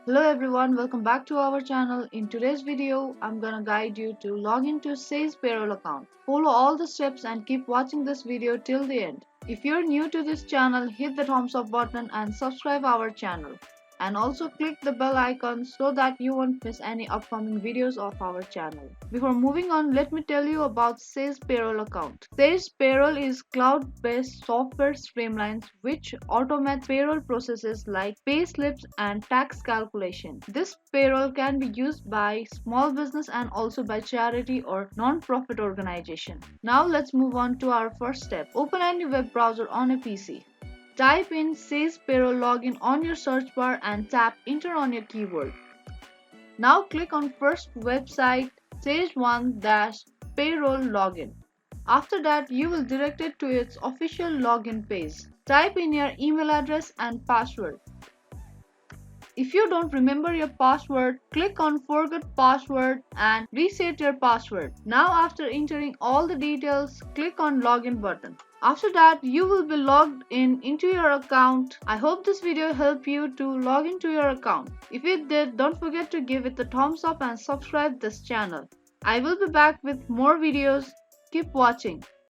Hello everyone, welcome back to our channel. In today's video, I'm gonna guide you to log into Sage Payroll account. Follow all the steps and keep watching this video till the end. If you're new to this channel, hit the thumbs up button and subscribe our channel. And also click the bell icon so that you won't miss any upcoming videos of our channel. Before moving on, let me tell you about Sage Payroll account. Sage Payroll is cloud-based software streamlines which automates payroll processes like pay slips and tax calculation. This payroll can be used by small business and also by charity or non-profit organization. Now let's move on to our first step. Open any web browser on a PC. Type in Sage Payroll login on your search bar and tap enter on your keyboard. Now click on first website Sage 1-payroll login. After that, you will direct it to its official login page. Type in your email address and password. If you don't remember your password, click on forget password and reset your password. Now after entering all the details, click on login button. After that, you will be logged into your account. I hope this video helped you to log into your account. If it did, don't forget to give it a thumbs up and subscribe this channel. I will be back with more videos. Keep watching.